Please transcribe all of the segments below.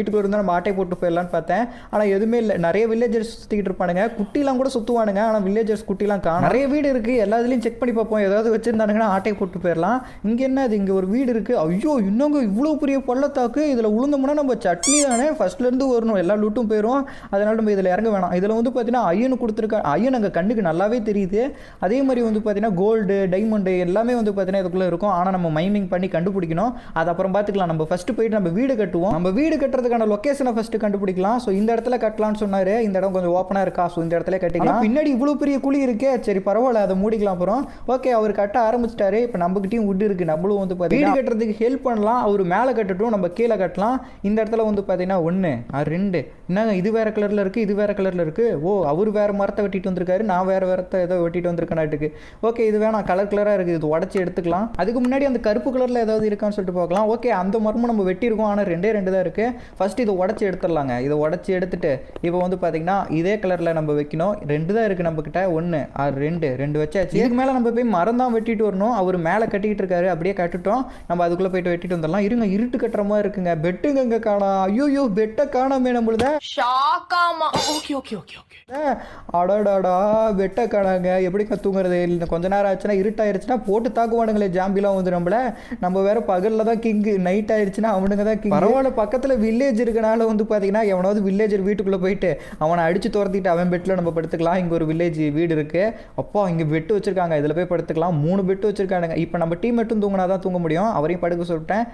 வீட்டுக்குள்ள இருந்தால் நம்ம ஆட்டை போட்டு போயிடலான்னு பார்த்தேன். ஆனால் எதுவுமே இல்லை. நிறைய வில்லேஜர்ஸ் சுற்றிக்கிட்டு இருப்பானுங்க. குட்டிலாம் கூட சுற்றுவானுங்க. ஆனால் வில்லேஜர்ஸ் குட்டிலாம் காணும். நிறைய வீடு இருக்குது. எல்லா இதுலையும் செக் பண்ணி பார்ப்போம். ஏதாவது வச்சுருந்தானுங்கன்னா ஆட்டை போட்டு போயிடலாம். இங்கே என்ன அது? இங்கே ஒரு வீடு இருக்குது. ஐயோ இன்னொங்க இவ்வளோ பெரிய பள்ளத்தாக்கு. இதில் உளுந்தோம்னா நம்ம சட்னி தானே ஃபஸ்ட்லேருந்து வரணும். எல்லா லூட்டும் போயிடும். அதனால் நம்ம இதில் இறங்க வேணாம். இதில் வந்து பார்த்தீங்கன்னா ஐயன் கொடுத்துருக்கா. ஐயன் அங்கே கண்ணுக்கு நல்லாவே தெரியுது. அதே மாதிரி வந்து பார்த்தீங்கன்னா கோல்டு டைமண்டு எல்லாமே வந்து பார்த்தீங்கன்னா இதுக்குள்ளே இருக்கும். ஆனால் நம்ம மைனிங் பண்ணி கண்டுபிடிக்கணும். அது அப்புறம் பார்த்துக்கலாம். நம்ம ஃபஸ்ட்டு போயிட்டு நம்ம வீடு கட்டுவோம். நம்ம வீடு கட்டுறதுக்கான லொக்கேஷனை ஃபஸ்ட்டு கண்டுபிடிக்கலாம். ஸோ இந்த இடத்துல கட்டலாம்னு சொன்னார். இந்த இடம் கொஞ்சம் ஓப்பனாக இருக்கா. ஸோ இந்த இடத்துல கட்டிக்கலாம். பின்னாடி இவ்வளோ பெரிய குழி இருக்கே. சரி பரவாயில்ல, அதை மூடிக்கலாம். அப்புறம் ஓகே அவர் கட்ட ஆரம்பிச்சிட்டாரு. இப்போ நம்மகிட்டையும் வுட் இருக்குது. நம்மளும் வந்து வீடு கட்டுறதுக்கு ஹெல்ப் பண்ணலாம். அவர் மேலே கட்டட்டும், நம்ம கீழே கட்டலாம். இந்த இடத்துல வந்து பார்த்தீங்கன்னா 1 2 என்னங்க இது வேறு கலரில் இருக்குது, இது வேறு கலரில் இருக்குது. ஓ அவர் வேறு மரத்தை வெட்டிட்டு வந்திருக்காரு, நான் வேறு மரத்தை ஏதோ வெட்டிட்டு வந்திருக்கேன் நாட்டுக்கு. ஓகே இது வேணாம், கலர் கலராக இருக்குது. இது உடச்சி எடுத்துக்கலாம். அதுக்கு முன்னாடி அந்த கருப்பு கலரில் ஏதாவது இருக்கான்னு சொல்லிட்டு பார்க்கலாம். ஓகே அந்த மரமும் நம்ம வெட்டியிருக்கோம். ஆனால் 2 தான் இருக்குது. ஃபஸ்ட்டு இதை உடச்சி எடுத்துடலாங்க. இதை உடச்சி எடுத்துட்டு இப்போ வந்து பார்த்தீங்கன்னா இதே கலரில் நம்ம வைக்கணும். 2 தான் இருக்குது நம்மக்கிட்ட. 1 2 வச்சாச்சு. இதுக்கு மேலே நம்ம போய் மரம் தான் வெட்டிட்டு வரணும். அவர் மேலே கட்டிக்கிட்டு இருக்காரு. அப்படியே கட்டுட்டோம். நம்ம அதுக்குள்ளே போயிட்டு வெட்டிட்டு வந்துடலாம். இருங்க இருட்டு கட்டுற மாதிரி இருக்குங்க. பெட்டுங்க இங்கே காணா. ஐயோ பெட்டை காணாமே நம்மளுத. அடாடாடா பெட்டை காணாங்க. எப்படி தூங்குறது? இல்லை கொஞ்ச நேரம் ஆச்சுன்னா இருட்டாயிருச்சுன்னா போட்டு தாக்குவானுங்களே ஜாம்பிலாம் வந்து நம்மள. நம்ம வேற பகலில் தான் கிங்கு, நைட் ஆயிடுச்சுன்னா அவனுங்க தான் கிங். பரவாயில்ல பக்கத்தில் வில்லேஜ் இருக்கனால வந்து பார்த்தீங்கன்னா எவனாவது வில்லேஜர் வீட்டுக்குள்ளே போயிட்டு அவனை அடித்து துரத்திட்டு அவன் பெட்டில் நம்ம படுத்துக்கலாம். இங்கே ஒரு வில்லேஜ் வீடு இருக்குது. அப்போ இங்கே பெட்டு வச்சுருக்காங்க. இதில் போய் படுத்துக்கலாம். 3 பெட்டு வச்சுருக்கானுங்க. இப்போ நம்ம டீம் மட்டும் தூங்கினா தான் தூங்க முடியும். அவரையும் படுக்க சொல்லிட்டேன்.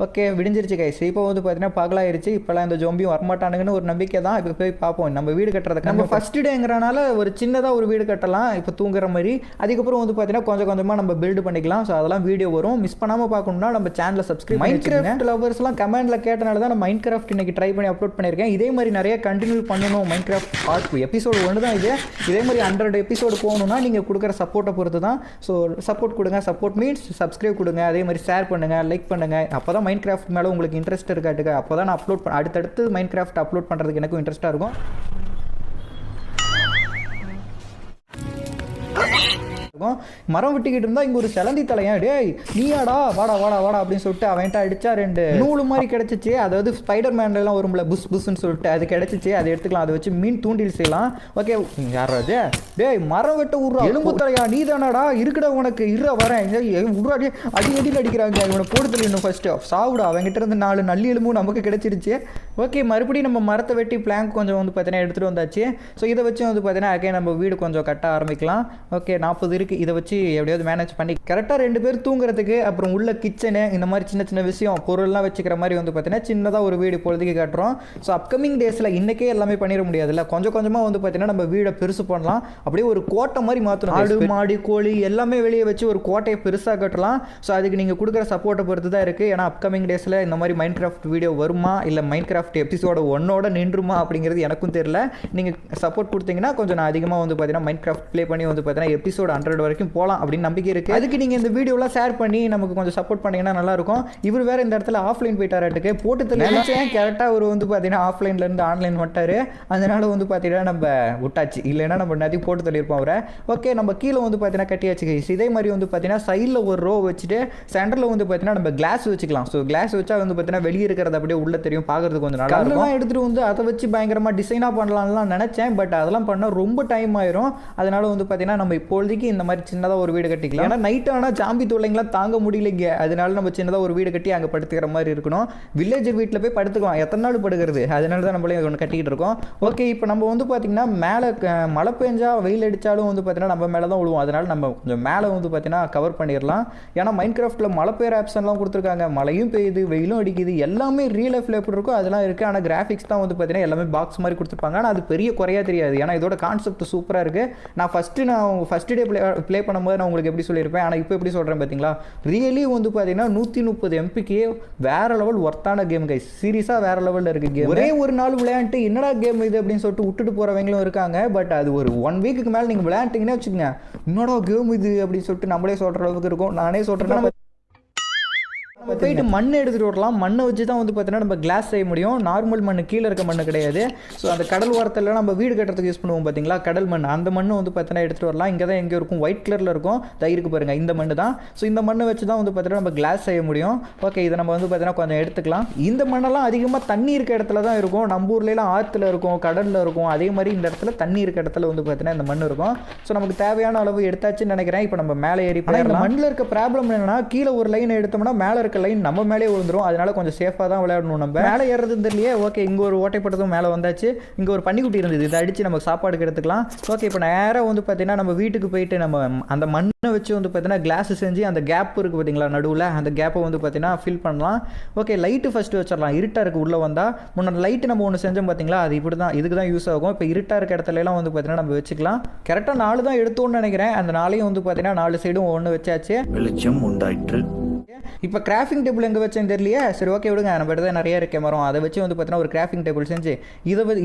ஓகே விடிஞ்சிருச்சு கைஸ். இப்போ வந்து பார்த்தீங்கன்னா பகலாயிருச்சு. இப்போலாம் இந்த ஜோம்பியும் வரமாட்டானுங்கன்னு ஒரு நம்பிக்கை தான். இப்போ போய் பார்ப்போம் நம்ம வீடு கட்டுறதுக்கு. நம்ம ஃபஸ்ட் டேங்கிறனால ஒரு சின்னதாக ஒரு வீடு கட்டலாம் இப்போ தூங்குற மாதிரி. அதுக்கப்புறம் வந்து பார்த்தீங்கன்னா கொஞ்சம் கொஞ்சமாக நம்ம பில்டு பண்ணிக்கலாம். ஸோ அதெல்லாம் வீடியோ வரும். மிஸ் பண்ணாமல் பார்க்கணும்னா நம்ம சேனலை சப்ஸ்கிரைப் மைன்கிராஃப்ட் லவர்ஸ்லாம் கமெண்ட்டில் கேட்டனால தான் நான் மைன்கிராஃப்ட் இன்னைக்கு ட்ரை பண்ணி அப்லோட் பண்ணியிருக்கேன். இதே மாதிரி நிறைய கண்டினியூ பண்ணணும். மைன்கிராஃப்ட் பார்ட் எபிசோடு 1 தான் இது. இதே மாதிரி 100 எபிசோடு போகணுன்னா நீங்கள் கொடுக்குற சப்போர்ட்டை பொறுத்து தான். ஸோ சப்போர்ட் கொடுங்க. சப்போர்ட் மீன்ஸ் சப்ஸ்கிரைப் கொடுங்க. அதே மாதிரி ஷேர் பண்ணுங்கள், லைக் பண்ணுங்கள். அப்போ தான் மைன்கிராஃப்ட் மேலே உங்களுக்கு இன்ட்ரெஸ்ட் இருக்காட்டுங்க. அப்போ தான் நான் அடுத்தடுத்து மைன்கிராஃப்ட் அப்லோட் பண்ணுறதுக்கு எனக்கும் இன்ட்ரெஸ்ட்டாக இருக்கும். மரம் வெட்டிக்கிட்டு இருந்தா இங்க ஒரு செலந்தி தலையன். டேய் நீயாடா வாடா வாடா வாடா அப்படின்னு சொல்லிட்டு அவன்கிட்ட அடிச்சா 2 நூலு மாதிரி கிடைச்சிச்சு. அதாவது ஸ்பைடர் மேன்ல எல்லாம் வரும்ல புஸ் புஸ்ன்னு சொல்லிட்டு அது கிடைச்சிச்சு. அதை எடுத்துக்கலாம். அதை வச்சு மீன் தூண்டில் செய்யலாம். ஓகே யாராவது டேய் மரம் வெட்ட விட்றா எலும்பு தலையா நீ தானாடா இருக்குடா உனக்கு இருறா வரேன் விட்றாடி அடி அடியில் அடிக்கிறாங்க. இவனை போட்டு தள்ளிடணும் ஃபர்ஸ்ட். சாவுடா அவங்ககிட்ட இருந்து 4 நல்லி எலும்பும் நமக்கு கிடைச்சிருச்சு. ஓகே மறுபடியும் நம்ம மரத்தை வெட்டி பிளாங்க் கொஞ்சம் வந்து பார்த்தீங்கன்னா எடுத்துகிட்டு வந்தாச்சு. ஸோ இதை வச்சு வந்து பார்த்தீங்கன்னா அகே நம்ம வீடு கொஞ்சம் கட்ட ஆரம்பிக்கலாம். ஓகே 40 இருக்குது. இதை வச்சு எப்படியாவது மேனேஜ் பண்ணி கரெக்டாக 2 பேர் தூங்குறதுக்கு அப்புறம் உள்ள கிச்சனு இந்த மாதிரி சின்ன சின்ன விஷயம் பொருள்லாம் வச்சுக்கிற மாதிரி வந்து பார்த்தீங்கன்னா சின்னதாக ஒரு வீடு பொழுதுக்கு காட்டுறோம். ஸோ அப்கமிங் டேஸில் இன்றைக்கே எல்லாமே பண்ணிட முடியாதுல்ல. கொஞ்சம் கொஞ்சமாக வந்து பார்த்தீங்கன்னா நம்ம வீடை பெருசு பண்ணலாம். அப்படியே ஒரு கோட்டை மாதிரி மாற்றணும். ஆடு மாடு கோழி எல்லாமே வெளியே வச்சு ஒரு கோட்டையை பெருசாக கட்டலாம். ஸோ அதுக்கு நீங்கள் கொடுக்குற சப்போர்ட்டை பொறுத்து தான் இருக்குது. ஏன்னா அப்கமிங் டேஸில் இந்த மாதிரி மைன்கிராஃப்ட் வீடியோ வருமா இல்லை மைன்கிராஃப்ட் எபிசோட 1 நின்றுமா அப்படிங்கிறது எனக்கும் தெரியல. நீங்கள் சப்போர்ட் கொடுத்தீங்கன்னா கொஞ்சம் நான் அதிகமாக வந்து பார்த்தீங்கன்னா மைன்கிராஃப்ட் ப்ளே பண்ணி வந்து பார்த்தீங்கன்னா எபிசோட் 100 வரைக்கும் போகலாம் அப்படின்னு நம்பிக்கை இருக்குது. அதுக்கு நீங்கள் இந்த வீடியோலாம் ஷேர் பண்ணி நமக்கு கொஞ்சம் சப்போர்ட் பண்ணிங்கன்னா நல்லாயிருக்கும். இவர் வேறு இந்த இடத்துல ஆஃப்லைன் போயிட்டாராட்டுக்கு போட்டு நினைச்சேன். கரெக்டாக ஒரு வந்து பார்த்தீங்கன்னா ஆஃப்லைன்லேருந்து ஆன்லைன் வந்துட்டார். அதனால வந்து பார்த்தீங்கன்னா நம்ம விட்டாச்சு. இல்லைன்னா நம்ம நிறைய போட்டு தள்ளியிருப்போம் அவரை. ஓகே நம்ம கீழே வந்து பார்த்தீங்கன்னா கட்டியாச்சு. இதே மாதிரி வந்து பார்த்தீங்கன்னா சைடில் ஒரு ரோ வச்சுட்டு சென்டரில் வந்து பார்த்தீங்கன்னா நம்ம கிளாஸ் வச்சுக்கலாம். ஸோ கிளாஸ் வச்சா வந்து பார்த்தீங்கன்னா வெளியே இருக்கிறது அப்படியே உள்ள தெரியும். பார்க்கறதுக்கு கொஞ்சம் நல்லா இருக்கும். எடுத்துகிட்டு வந்து அதை வச்சு பயங்கரமாக டிசைனாக பண்ணலாம்லாம் நினச்சேன். பட் அதெல்லாம் பண்ண ரொம்ப டைம் ஆயிரும். அதனால வந்து பார்த்தீங்கன்னா நம்ம இப்போதைக்கு இந்த மாதிரி சின்னதாக ஒரு வீடு கட்டிக்கலாம். ஏன்னா நைட் ஆனால் ஜாம்பி தொல்லைங்களாம் தாங்க முடியலைங்க. அதனால நம்ம சின்னதாக ஒரு வீடு கட்டி அங்கே படுத்துக்கிற மாதிரி இருக்கணும். வில்லேஜர் வீட்டில் போய் படுத்துக்கலாம். எத்தனை நாள் படுக்கிறது? அதனால தான் நம்மளே ஒன்று கட்டிக்கிட்டு இருக்கோம். ஓகே இப்போ நம்ம வந்து பார்த்தீங்கன்னா மேலே மழை பெஞ்சா வெயில் அடித்தாலும் வந்து பார்த்தீங்கன்னா நம்ம மேலே தான் விழுவோம். அதனால நம்ம கொஞ்சம் மேலே வந்து பார்த்தீங்கன்னா கவர் பண்ணிடலாம். ஏன்னா மைன்கிராஃப்ட்டில் மழை பெய்கிற ஆப்ஷன்லாம் கொடுத்துருக்காங்க. மழையும் பெய்யுது வெயிலும் அடிக்குது. எல்லாமே ரியல் லைஃப்பில் எப்படி இருக்கோ அதெல்லாம் இருக்குது. ஆனால் கிராஃபிக்ஸ் தான் வந்து பார்த்தீங்கன்னா எல்லாமே பாக்ஸ் மாதிரி கொடுத்துருப்பாங்க. ஆனால் அது பெரிய குறையாக தெரியாது. ஏன்னா இதோட கான்செப்ட் சூப்பராக இருக்குது. நான் ஃபஸ்ட்டு டே ப்ளே பண்ணும்போது நான் உங்களுக்கு எப்படி சொல்லியிருப்பேன். ஆனால் இப்போ எப்படி சொல்கிறேன் பார்த்தீங்களா? ரியலி வந்து பார்த்தீங்கன்னா 130 MPக்கு வேற லெவல் ஒர்த்தான கேம் கைஸ். சீரியஸாக வேற லெவலில் இருக்குது கேம். ஒரே ஒரு நாள் விளையாண்டு என்னடா கேம் இது அப்படின்னு சொல்லிட்டு விட்டுட்டு போகிறவங்களும் இருக்காங்க. பட் அது ஒரு 1 வீக்குக்கு மேலே நீங்கள் விளையாண்டிங்கன்னா வச்சுக்கோங்க என்னடா கேம் இது அப்படின்னு சொல்லிட்டு நம்மளே சொல்கிற அளவுக்கு இருக்கும். நானே சொல்கிறேன்னா போயிட்டு மண் எடுத்துகிட்டு வரலாம். மண்ணை வச்சு தான் வந்து பார்த்தீங்கன்னா நம்ம கிளாஸ் செய்ய முடியும். நார்மல் மண் கீழே இருக்க மண் கிடையாது. ஸோ அந்த கடல் ஓரத்தில் நம்ம வீடு கட்டுறதுக்கு யூஸ் பண்ணுவோம் பார்த்தீங்களா, கடல் மண். அந்த மண்ணை வந்து பார்த்தீங்கன்னா எடுத்துகிட்டு வரலாம். இங்கே தான் எங்கே இருக்கும், ஒயிட் கலரில் இருக்கும், தயிருக்கு பாருங்கள், இந்த மண் தான். ஸோ இந்த மண்ணை வச்சு தான் வந்து பார்த்தீங்கன்னா நம்ம கிளாஸ் செய்ய முடியும். ஓகே, இதை நம்ம வந்து பார்த்தீங்கன்னா கொஞ்சம் எடுத்துக்கலாம். இந்த மண்ணெல்லாம் அதிகமாக தண்ணி இருக்க இடத்துல தான் இருக்கும். நம்ம ஊர்லாம் ஆற்றுல இருக்கும், கடலில் இருக்கும். அதே மாதிரி இந்த இடத்துல தண்ணி இருக்க இடத்துல வந்து பார்த்தீங்கன்னா இந்த மண் இருக்கும். ஸோ நமக்கு தேவையான அளவு எடுத்தாச்சுன்னு நினைக்கிறேன். இப்போ நம்ம மேலே ஏறி போயிடலாம். இந்த மண்ணில் இருக்க ப்ராப்ளம் என்னன்னா, கீழே ஒரு லைன் எடுத்தோம்னா மேலே இருக்க லைன் நம்ம மேலே விழுந்துரும். அதனால கொஞ்சம் சேஃபாக தான் விளையாடணும். நம்ம மேலே ஏறது தெரியலையே. ஓகே, இங்கே ஒரு ஓட்டைப்பட்டதும் மேலே வந்தாச்சு. இங்கே ஒரு பன்னிக்குட்டி இருந்தது, இதை அடித்து நம்ம சாப்பாடுக்கு எடுத்துக்கலாம். ஓகே, இப்போ நேராக வந்து பார்த்தீங்கன்னா நம்ம வீட்டுக்கு போயிட்டு நம்ம அந்த மண்ணை வச்சு வந்து பார்த்தீங்கன்னா கிளாஸ் செஞ்சு அந்த கேப் இருக்குது பார்த்தீங்களா நடுவில், அந்த கேப்பை வந்து பார்த்தீங்கன்னா ஃபில் பண்ணலாம். ஓகே, லைட்டு ஃபஸ்ட்டு வச்சிடலாம். இருட்டாக இருக்குது உள்ளே வந்தால். முன்னாடி லைட்டு நம்ம ஒன்று செஞ்சோம் பார்த்தீங்களா, அது இப்படி தான், இதுக்கு தான் யூஸ் ஆகும். இப்போ இருட்டாக இருக்க இடத்துலலாம் வந்து பார்த்தீங்கன்னா நம்ம வச்சுக்கலாம். கரெக்டாக 4 தான் எடுத்தோன்னு நினைக்கிறேன். அந்த 4ஐயும் வந்து பார்த்தீங்கன்னா 4 சைடும் ஒன்று வச்சாச்சு. வெளிச்சம் உண்டாயிற்று. இப்போ கிராஃபிங் டேபிள் எங்கே வச்சேன்னு தெரியலையே. சரி, ஓகே விடுங்க, நம்ம இடத்துல நிறைய இருக்க மரம், அதை வச்சு வந்து பார்த்தீங்கன்னா ஒரு கிராஃபிங் டேபிள் செஞ்சு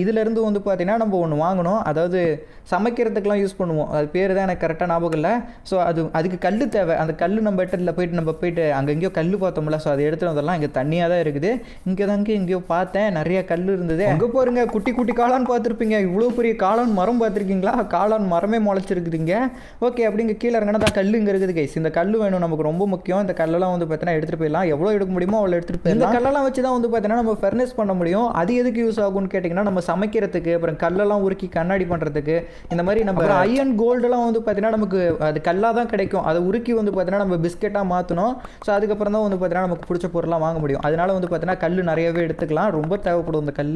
இதிலேருந்து வந்து பார்த்தீங்கன்னா நம்ம ஒன்று வாங்கணும். அதாவது சமைக்கிறதுக்கெலாம் யூஸ் பண்ணுவோம். அது பேர் தான் எனக்கு கரெக்டாக ஞாபகம் இல்லை. ஸோ அதுக்கு கல் தேவை. அந்த கல் நம்ம இடத்துல போயிட்டு அங்கே எங்கேயோ கல் பார்த்தோம்ல, ஸோ அதை எடுத்துகிட்டு வந்தெல்லாம் இங்கே தண்ணியாக தான் இருக்குது. இங்கே தாங்க எங்கேயோ பார்த்தேன் நிறைய கல் இருந்தது. அங்கே பாருங்க, குட்டி குட்டி காளான் பார்த்துருப்பீங்க. இவ்வளோ பெரிய காளான் மரம் பார்த்துருக்கீங்களா? காளான் மரமே முளைச்சிருக்குதுங்க. ஓகே, அப்படிங்க கீழே இறங்கினா தான் கல் இங்கே இருக்குது கைஸ். இந்த கல் வேணும், நமக்கு ரொம்ப முக்கியம். இந்த கல்லெல்லாம் வந்து பார்த்தீங்கன்னா எடுத்துகிட்டு போயிடலாம். எவ்வளோ எடுக்க முடியுமோ அவ்வளோ எடுத்துகிட்டு போயிடலாம். இந்த கல்லெல்லாம் வச்சு தான் வந்து பார்த்தீங்கன்னா நம்ம ஃபர்னஸ் பண்ண முடியும். அது எதுக்கு யூஸ் ஆகும்னு கேட்டிங்கன்னா, நம்ம சமைக்கிறதுக்கு, அப்புறம் கல்லெல்லாம் உருக்கி கண்ணாடி பண்ணுறதுக்கு, இந்த மாதிரி நம்ம அயன் கோல்டெல்லாம் வந்து பார்த்தீங்கன்னா நமக்கு அது கல்லாக தான் கிடைக்கும். அதை உருக்கி வந்து பார்த்தீங்கன்னா நம்ம பிஸ்கெட்டாக மாற்றணும். ஸோ அதுக்கப்புறம் தான் வந்து பார்த்தீங்கன்னா நமக்கு பிடிச்ச பொருளாக வாங்க முடியும். அதனால வந்து பார்த்தீங்கன்னா கல் நிறையவே எடுத்துக்கலாம். ரொம்ப தேவைப்படும் இந்த கல்.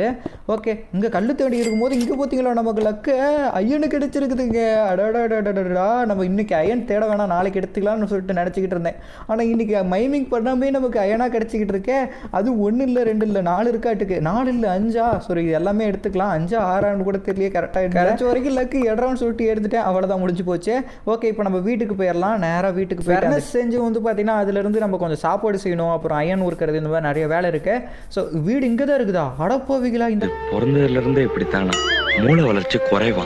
ஓகே, இங்கே கல் தேடி இருக்கும்போது இங்கே பார்த்தீங்களா நமக்கு லக்கு அயனு கிடைச்சிருக்குதுங்க. அடடா, நம்ம இன்னைக்கு அயன் தேட வேணாம், நாளைக்கு எடுத்துக்கலாம்னு சொல்லிட்டு நினச்சிக்கிட்டு இருந்தேன். ஆனால் இன்னைக்கு மைமிங் பண்ணாமே நமக்கு அயனாக கிடச்சிக்கிட்டு இருக்கே. அது 1 இல்லை 2 இல்லை 4 இருக்காட்டுக்கு. 4 இல்லை 5 சாரி, இது எல்லாமே எடுத்துக்கலாம். 5 6 கூட தெரியல. கரெக்டாக கிடைச்ச வரைக்கும் லக்கு இடறான்னு சொல்லிட்டு எடுத்துட்டேன். அவ்வளோதான், முடிஞ்சு போச்சு. ஓகே, இப்போ நம்ம வீட்டுக்கு போயிடலாம். நேராக வீட்டுக்கு போய் செஞ்சு வந்து பார்த்தீங்கன்னா அதுலேருந்து நம்ம கொஞ்சம் சாப்பாடு செய்யணும், அப்புறம் அயன் ஊறுக்கிறது, இந்த மாதிரி நிறைய வேலை இருக்கு. ஸோ வீடு இங்கே தான் இருக்குதா? அடப்போவிகளா, இந்த பிறந்ததுலேருந்தே இப்படித்தானா? மூளை வளர்ச்சி குறைவா?